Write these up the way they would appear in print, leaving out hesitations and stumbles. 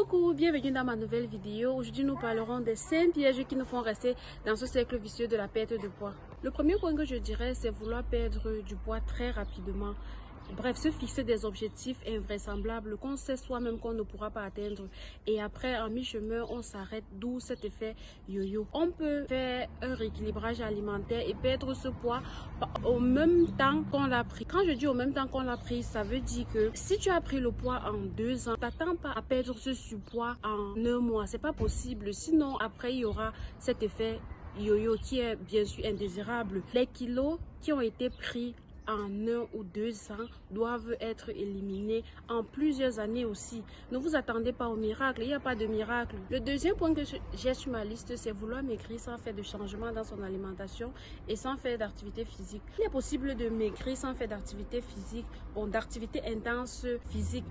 Coucou, bienvenue dans ma nouvelle vidéo. Aujourd'hui, nous parlerons des 5 pièges qui nous font rester dans ce cercle vicieux de la perte de poids. Le premier point que je dirais, c'est vouloir perdre du poids très rapidement. Bref, se fixer des objectifs invraisemblables qu'on sait soi-même qu'on ne pourra pas atteindre. Et après, en mi-chemin, on s'arrête, d'où cet effet yo-yo. On peut faire un rééquilibrage alimentaire et perdre ce poids au même temps qu'on l'a pris. Quand je dis au même temps qu'on l'a pris, ça veut dire que si tu as pris le poids en 2 ans, t'attends pas à perdre ce surpoids en 1 mois. C'est pas possible. Sinon, après, il y aura cet effet yo-yo qui est bien sûr indésirable. Les kilos qui ont été pris en 1 ou 2 ans doivent être éliminés en plusieurs années aussi. Ne vous attendez pas au miracle, il n'y a pas de miracle. Le deuxième point que j'ai sur ma liste, c'est vouloir maigrir sans faire de changement dans son alimentation et sans faire d'activité physique. Il est possible de maigrir sans faire d'activité physique, bon, d'activité intense physique.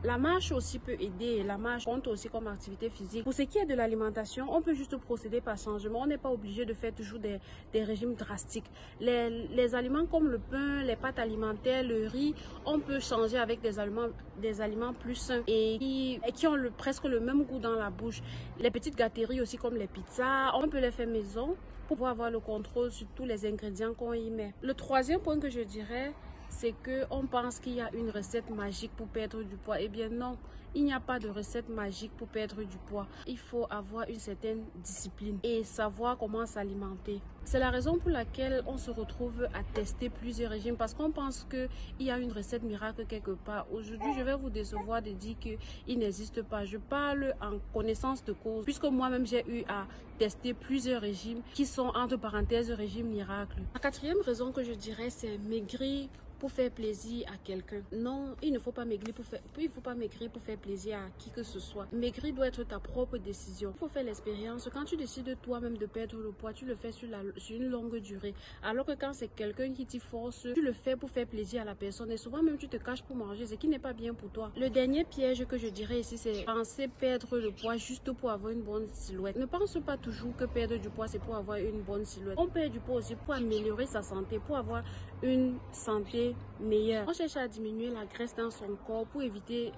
La marche aussi peut aider, la marche compte aussi comme activité physique. Pour ce qui est de l'alimentation, on peut juste procéder par changement. On n'est pas obligé de faire toujours des régimes drastiques. Les aliments comme le pain, les pâtes alimentaires, le riz, on peut changer avec des aliments plus sains et qui ont presque le même goût dans la bouche. Les petites gâteries aussi comme les pizzas, on peut les faire maison pour pouvoir avoir le contrôle sur tous les ingrédients qu'on y met. Le troisième point que je dirais, c'est qu'on pense qu'il y a une recette magique pour perdre du poids. Eh bien non, il n'y a pas de recette magique pour perdre du poids. Il faut avoir une certaine discipline et savoir comment s'alimenter. C'est la raison pour laquelle on se retrouve à tester plusieurs régimes parce qu'on pense qu'il y a une recette miracle quelque part. Aujourd'hui, je vais vous décevoir de dire qu'il n'existe pas. Je parle en connaissance de cause puisque moi-même j'ai eu à tester plusieurs régimes qui sont entre parenthèses régimes miracles. La quatrième raison que je dirais, c'est maigrir pour faire plaisir à quelqu'un. Non, il ne faut pas maigrir pour faire plaisir à qui que ce soit. Maigrir doit être ta propre décision. Il faut faire l'expérience. Quand tu décides toi-même de perdre le poids, tu le fais sur une longue durée. Alors que quand c'est quelqu'un qui t'y force, tu le fais pour faire plaisir à la personne. Et souvent même tu te caches pour manger, ce qui n'est pas bien pour toi. Le dernier piège que je dirais ici, c'est penser perdre le poids juste pour avoir une bonne silhouette. Ne pense pas toujours que perdre du poids, c'est pour avoir une bonne silhouette. On perd du poids aussi pour améliorer sa santé, pour avoir une santé meilleure. On cherche à diminuer la graisse dans son corps pour éviter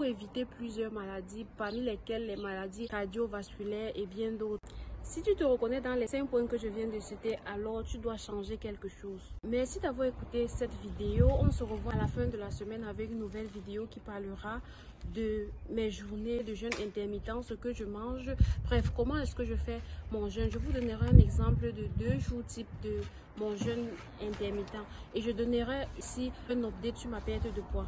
plusieurs maladies, parmi lesquelles les maladies cardiovasculaires et bien d'autres. Si tu te reconnais dans les 5 points que je viens de citer, alors tu dois changer quelque chose. Merci d'avoir écouté cette vidéo. On se revoit à la fin de la semaine avec une nouvelle vidéo qui parlera de mes journées de jeûne intermittent, ce que je mange. Bref, comment est-ce que je fais mon jeûne. Je vous donnerai un exemple de 2 jours type de mon jeûne intermittent. Et je donnerai ici un update sur ma perte de poids.